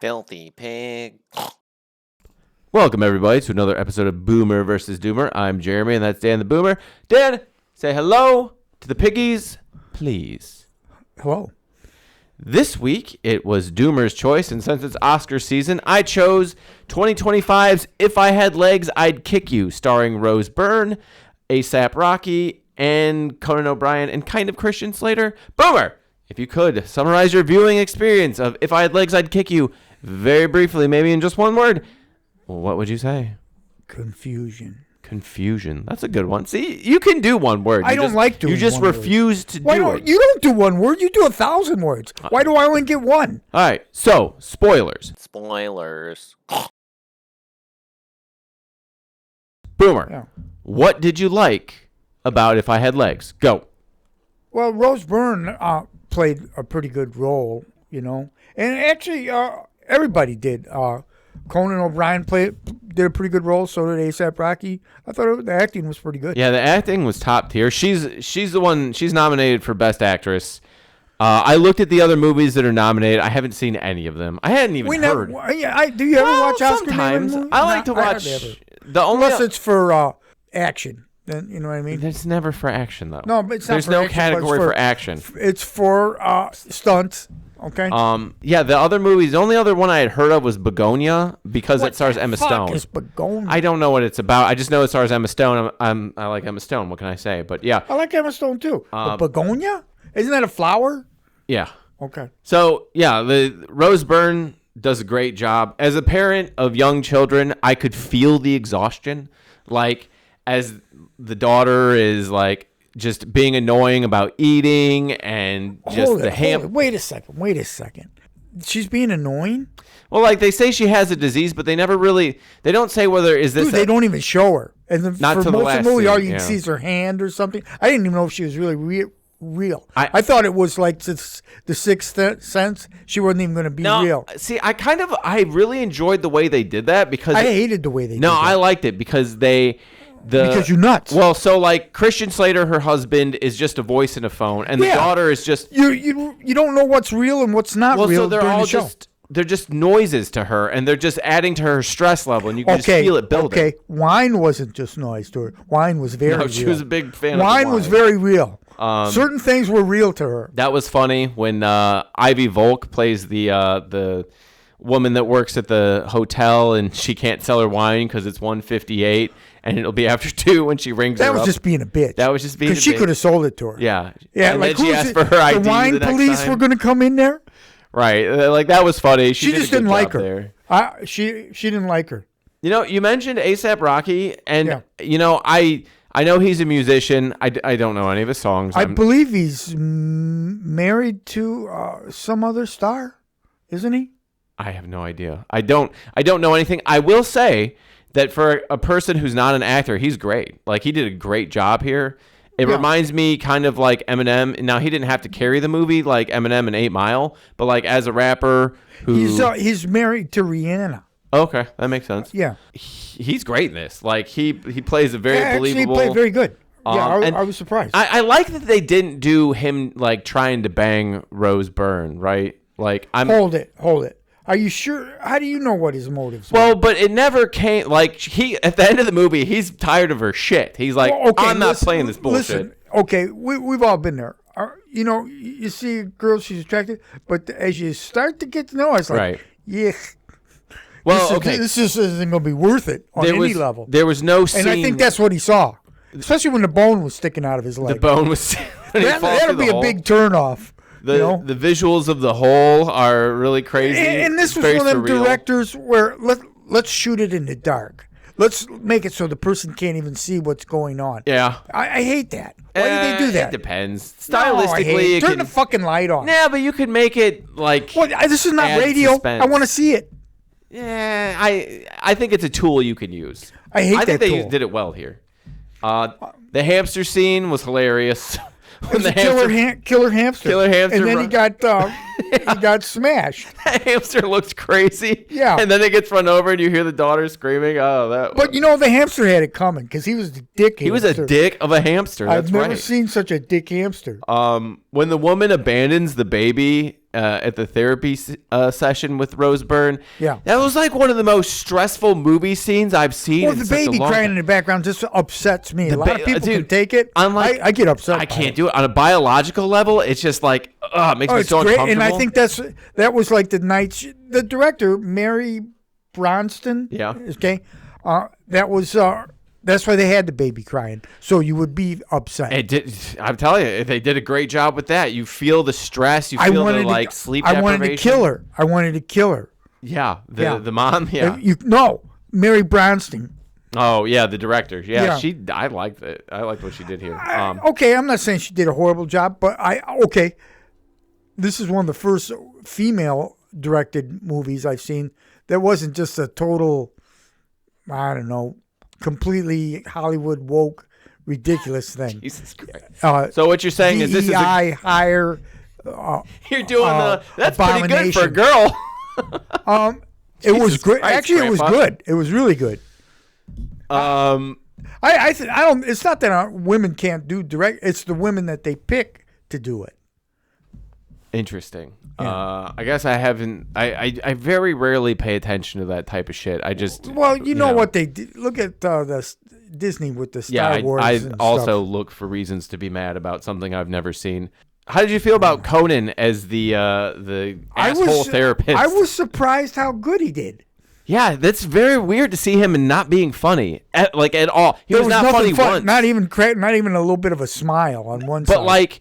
Filthy pig. Welcome, everybody, to another episode of Boomer vs. Doomer. I'm Jeremy, and that's Dan the Boomer. Dan, say hello to the piggies, please. Hello. This week, it was Doomer's choice, and since it's Oscar season, I chose 2025's If I Had Legs, I'd Kick You, starring Rose Byrne, A$AP Rocky, and Conan O'Brien, and kind of Christian Slater. Boomer, if you could, summarize your viewing experience of If I Had Legs, I'd Kick You very briefly, maybe in just one word. What would you say? Confusion. Confusion. That's a good one. See, you can do one word. I don't like doing You just one refuse to Why do don't it. you don't do one word? You do 1,000 words. Why do I only get one? All right. So, spoilers. Spoilers. Boomer. Yeah. What did you like about If I Had Legs? Go. Well, Rose Byrne played a pretty good role, you know, and actually everybody did. Conan O'Brien did a pretty good role. So did A$AP Rocky. I thought the acting was pretty good. Yeah, the acting was top tier. She's the one. She's nominated for Best Actress. I looked at the other movies that are nominated. I haven't seen any of them. I hadn't even heard. Do you ever watch Oscar sometimes. movies? I like to watch the only. Unless it's for action. Then you know what I mean. It's never for action though. No, but it's not. There's for no action, category for action. It's for stunts. Okay. Yeah, the other movies. The only other one I had heard of was Begonia because it stars Emma What Stone. the fuck is Begonia? I don't know what it's about. I just know it stars Emma Stone. I like Emma Stone. What can I say? But yeah, I like Emma Stone too. But Begonia? Isn't that a flower? yeah. Okay. So yeah, the Rose Byrne does a great job. As a parent of young children, I could feel the exhaustion. Like as the daughter is like just being annoying about eating and just Wait a second. She's being annoying? Well, like they say she has a disease, but they don't say whether is this. Dude, they don't even show her. And then Not for till the most last of the movie, all you scene, can yeah. see is her hand or something. I didn't even know if she was really real. I thought it was like the Sixth Sense. She wasn't even going to be real. See, I really enjoyed the way they did that because I hated the way they did No, that. I liked it because because you're nuts. Well, so like Christian Slater, her husband, is just a voice in a phone, and the daughter is just You don't know what's real and what's not real. So they're during all the show. they're just noises to her, and they're just adding to her stress level, and you can just feel it building. Okay, wine wasn't just noise to her. Wine was very real. She was a big fan Wine of was very real. Certain things were real to her. That was funny when Ivy Volk plays the woman that works at the hotel, and she can't sell her wine because it's 1:58, and it'll be after 2 when she rings her up. That was just being a bitch. That was just being a bitch. Because she could have sold it to her. Yeah. Yeah, and like then she asked for her ID the wine the next police time. were going to come in there? Right. Like, that was funny. She just didn't like her. There. She didn't like her. You know, you mentioned A$AP Rocky, and, Yeah. you know, I know he's a musician. I don't know any of his songs. I believe he's married to some other star, isn't he? I have no idea. I don't know anything. I will say that for a person who's not an actor, he's great. Like, he did a great job here. It reminds me kind of like Eminem. Now, he didn't have to carry the movie like Eminem in 8 Mile, but like as a rapper who... He's married to Rihanna. Okay, that makes sense. Yeah. He's great in this. Like, he plays a very believable... Actually, he played very good. Yeah, I was surprised. I like that they didn't do him like trying to bang Rose Byrne, right? Like, Hold it. Are you sure? How do you know what his motives were? Well, but it never came, like, at the end of the movie, he's tired of her shit. He's like, I'm not playing this bullshit. Listen, okay, we've all been there. You know, you see a girl, she's attractive, but as you start to get to know her, it's like, Right. yeah. Well, this just isn't going to be worth it on any level. There was no scene. And I think that's what he saw, especially when the bone was sticking out of his leg. The bone was... That'll be a big turnoff. The visuals of the hole are really crazy. And this was one of them directors where let's shoot it in the dark. Let's make it so the person can't even see what's going on. Yeah. I hate that. Why do they do that? It depends. Stylistically, turn the fucking light on. Yeah, but you could make it like... Well, this is not radio. Suspense. I want to see it. Yeah, I think it's a tool you can use. I hate that tool. I think they did it well here. The hamster scene was hilarious. It was a killer hamster. Killer hamster. And then he got he got smashed. That hamster looks crazy. Yeah. And then it gets run over and you hear the daughter screaming. Oh, that. But the hamster had it coming because he was the dick hamster. He was a dick of a hamster. That's I've never right. seen such a dick hamster. When the woman abandons the baby at the therapy session with Rose Byrne, Yeah. that was like one of the most stressful movie scenes I've seen. Well, in the such a baby long crying time. in the background just upsets me. A lot of people dude, can take it. Unlike, I get upset. I can't do it on a biological level. It's just like, it makes me It's so great, uncomfortable. and I think that was like the night. The director, Mary Bronston. Yeah. Okay. That's why they had the baby crying, so you would be upset. It did. I'm telling you, they did a great job with that. You feel the stress. You feel the sleep I deprivation. wanted to kill her. I wanted to kill her. Yeah, the mom. Yeah. Mary Bronston. Oh yeah, the director. Yeah, Yeah. I liked it. I liked what she did here. Okay, I'm not saying she did a horrible job, but this is one of the first female directed movies I've seen that wasn't just a total, I don't know, completely Hollywood woke, ridiculous thing. Jesus Christ. So what you're saying is this is DEI hire. you're doing that's pretty good for a abomination. girl. It was Jesus great. Christ, Actually, it was Grandpa. good. It was really good. I don't. It's not that women can't do direct. It's the women that they pick to do it. Interesting. Yeah. I guess I haven't. I very rarely pay attention to that type of shit. I just. Well, you know what they did. Look at the Disney with the Star Wars. I and also stuff. look for reasons to be mad about something I've never seen. How did you feel about Conan as the asshole therapist? I was surprised how good he did. Yeah, that's very weird to see him not being funny at all. He was not funny nothing once. Not even a little bit of a smile on one side. But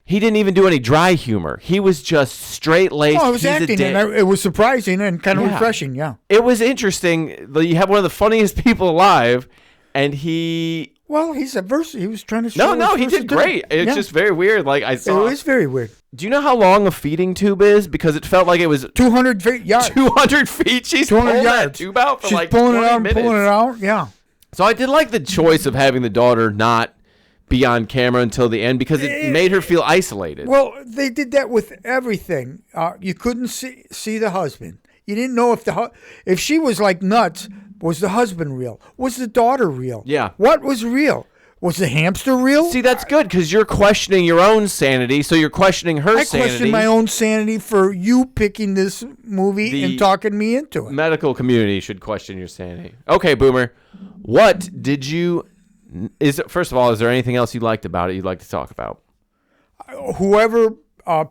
he didn't even do any dry humor. He was just straight laced. Well, it was acting, and it was surprising and kind of Yeah. refreshing. Yeah. It was interesting. You have one of the funniest people alive, and he. Well, he's a verse. He was trying to show. No, his he did great. versatility. It's just very weird. I saw. It was very weird. Do you know how long a feeding tube is? Because it felt like it was 200 feet yards. 200 feet. She's 200 pulling that yards. tube out for She's like pulling 20 it out minutes. and pulling it out. Yeah. So I did like the choice of having the daughter not be on camera until the end because it made her feel isolated. Well, they did that with everything. You couldn't see the husband. You didn't know if she was like nuts. Was the husband real? Was the daughter real? Yeah. What was real? Was the hamster real? See, that's good because you're questioning your own sanity, so you're questioning her I sanity. question my own sanity for you picking this movie and talking me into it. Medical community should question your sanity. Okay, Boomer. What did you... First of all, is there anything else you liked about it you'd like to talk about? Whoever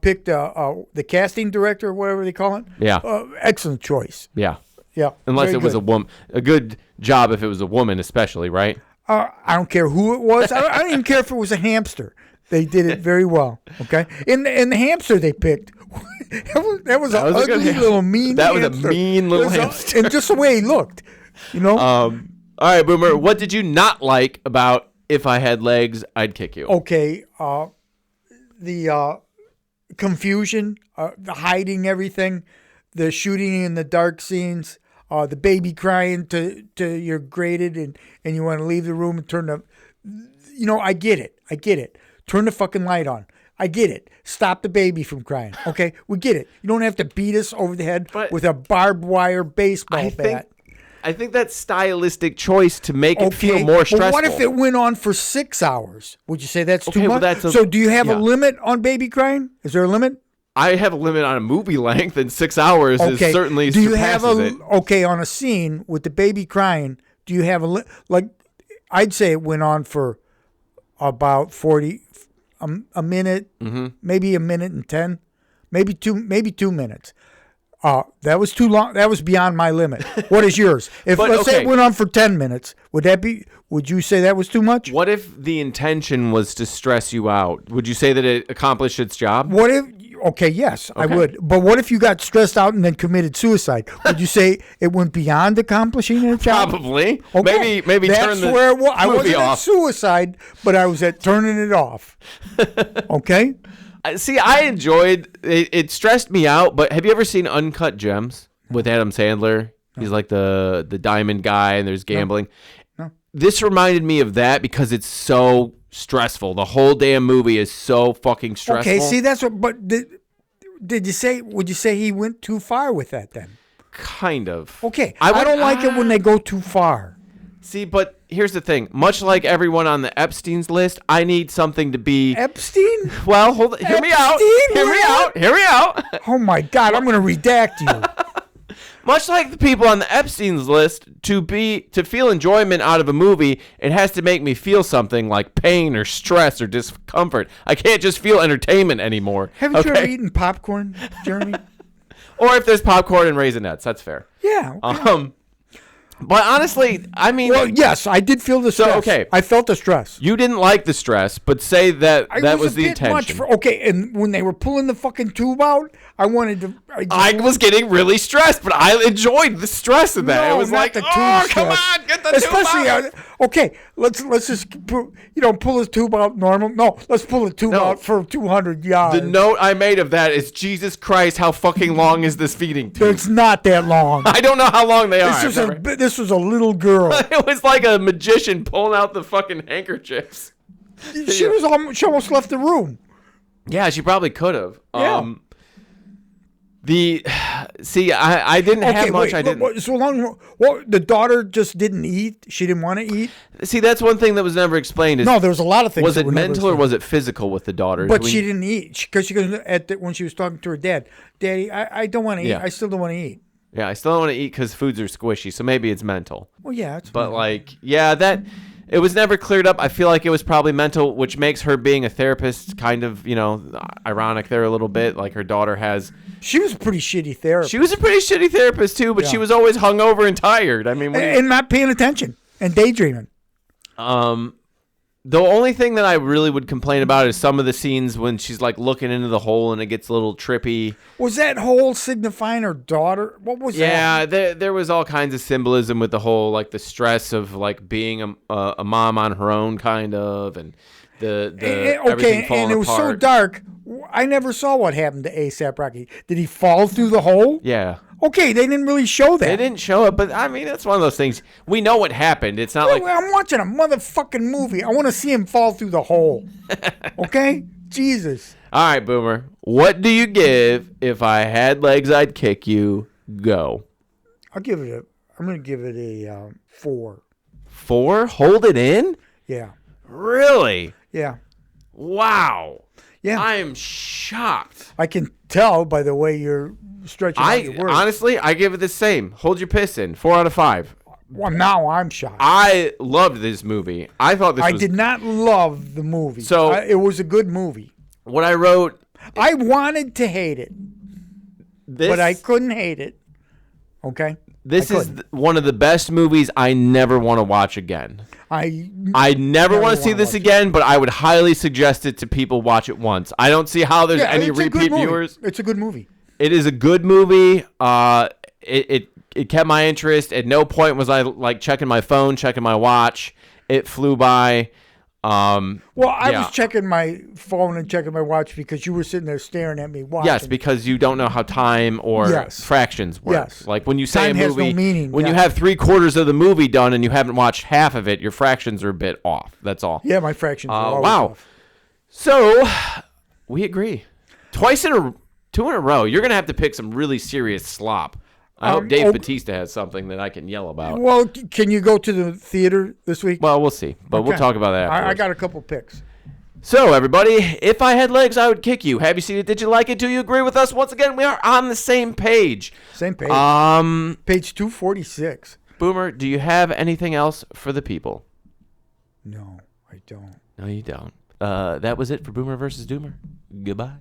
picked the casting director or whatever they call it, Yeah. excellent choice. Yeah. Yeah, Unless very it was good. a woman. A good job if it was a woman especially, right? I don't care who it was. I don't even care if it was a hamster. They did it very well. Okay, and the hamster they picked, that was an was a good ugly little mean. That was a hamster. mean little It was hamster. and just the way he looked, All right, Boomer. What did you not like about If I Had Legs, I'd Kick You? Okay, the confusion, the hiding everything, the shooting in the dark scenes, the baby crying to you're graded and you want to leave the room and turn the, I get it. Turn the fucking light on. I get it. Stop the baby from crying. Okay, we get it. You don't have to beat us over the head But with a barbed wire baseball bat. I think that's stylistic choice to make it feel more stressful. But what if it went on for 6 hours? Would you say that's too Okay, well, much? that's So do you have yeah. a limit on baby crying? Is there a limit? I have a limit on a movie length, and 6 hours is certainly do you have surpasses it. Okay, on a scene with the baby crying, do you have I'd say it went on for about 40 a minute, maybe a minute and 10, maybe 2 minutes. That was too long. That was beyond my limit. What is yours? If let's say it went on for 10 minutes, would you say that was too much? What if the intention was to stress you out? Would you say that it accomplished its job? What if? Okay, yes, I would. But what if you got stressed out and then committed suicide? Would you say it went beyond accomplishing its job? Probably. Okay. Maybe That's turn the where it was. I movie wasn't at off. suicide, but I was at turning it off. Okay. See, I enjoyed it. It stressed me out, but have you ever seen Uncut Gems with Adam Sandler? He's like the diamond guy, and there's gambling. No. This reminded me of that because it's so stressful. The whole damn movie is so fucking stressful. Okay. See, that's what. But Would you say he went too far with that then? Kind of. Okay. I don't like it when they go too far. See, but here's the thing. Much like everyone on the Epstein's list, I need something to be... Epstein? Well, hold on. Hear me out. Hear me out. Oh, my God. I'm going to redact you. Much like the people on the Epstein's list, to feel enjoyment out of a movie, it has to make me feel something like pain or stress or discomfort. I can't just feel entertainment anymore. Haven't you ever eaten popcorn, Jeremy? Or if there's popcorn and Raisinets, that's fair. Yeah. Okay. But honestly, I mean... Well, yes, I did feel the stress. So, okay. I felt the stress. You didn't like the stress, but say that was the intention. Okay, and when they were pulling the fucking tube out, I wanted to... I was getting really stressed, but I enjoyed the stress of that. No, it was not like, the tube come stress. on, get the tube out. Okay, let's just pull the tube out normal. No, let's pull the tube out for 200 yards. The note I made of that is, Jesus Christ, how fucking long is this feeding tube? It's not that long. I don't know how long they are. This was a little girl. It was like a magician pulling out the fucking handkerchiefs. She almost left the room. Yeah, she probably could have. Yeah. I didn't have much. I didn't. So long. Well, the daughter just didn't eat. She didn't want to eat. See, that's one thing that was never explained. No, there was a lot of things. Was it mental or was it physical with the daughter? But she didn't eat because she goes when she was talking to her dad. Daddy, I don't want to eat. Yeah. I still don't want to eat. Yeah, I still don't want to eat because foods are squishy. So maybe it's mental. Well, yeah, but that. It was never cleared up. I feel like it was probably mental, which makes her being a therapist kind of, ironic there a little bit. Like her daughter has... She was a pretty shitty therapist. She was a pretty shitty therapist, too, but she was always hungover and tired. I mean... And not paying attention and daydreaming. The only thing that I really would complain about is some of the scenes when she's like looking into the hole and it gets a little trippy. Was that hole signifying her daughter? What was that? Yeah, there was all kinds of symbolism with the whole, like the stress of like being a mom on her own, kind of, and everything falling and it was apart. so dark. I never saw what happened to A$AP Rocky. Did he fall through the hole? Yeah. Okay, they didn't really show that. They didn't show it, but I mean, that's one of those things. We know what happened. It's not like... I'm watching a motherfucking movie. I want to see him fall through the hole. Okay? Jesus. All right, Boomer. What do you give if I had legs, I'd kick you? Go. I'm going to give it a 4. 4? Hold it in? Yeah. Really? Yeah. Wow. Yeah. I am shocked. I can tell by the way you're stretching out your words. Honestly, I give it the same. Hold your piss in. 4 out of 5. Well, now I'm shocked. I loved this movie. I thought I did not love the movie. So it was a good movie. What I wrote... I wanted to hate it, but I couldn't hate it. Okay? This is one of the best movies I never want to watch again. I never want to see this again, but I would highly suggest it to people watch it once. I don't see how there's any repeat viewers. It's a good movie. It is a good movie. It kept my interest. At no point was I like checking my phone, checking my watch. It flew by. I was checking my phone and checking my watch because you were sitting there staring at me watching. Yes, because you don't know how time or fractions work. Yes. Like when you say time a movie, has no meaning. When you have 3/4 of the movie done and you haven't watched half of it, your fractions are a bit off. That's all. Yeah, my fractions are always off. So we agree. 2 in a row. You're gonna have to pick some really serious slop. I hope Dave Bautista has something that I can yell about. Well, can you go to the theater this week? Well, we'll see. But we'll talk about that afterwards. I got a couple picks. So, everybody, if I had legs, I would kick you. Have you seen it? Did you like it? Do you agree with us? Once again, we are on the same page. Same page. Page 246. Boomer, do you have anything else for the people? No, I don't. No, you don't. That was it for Boomer versus Doomer. Goodbye.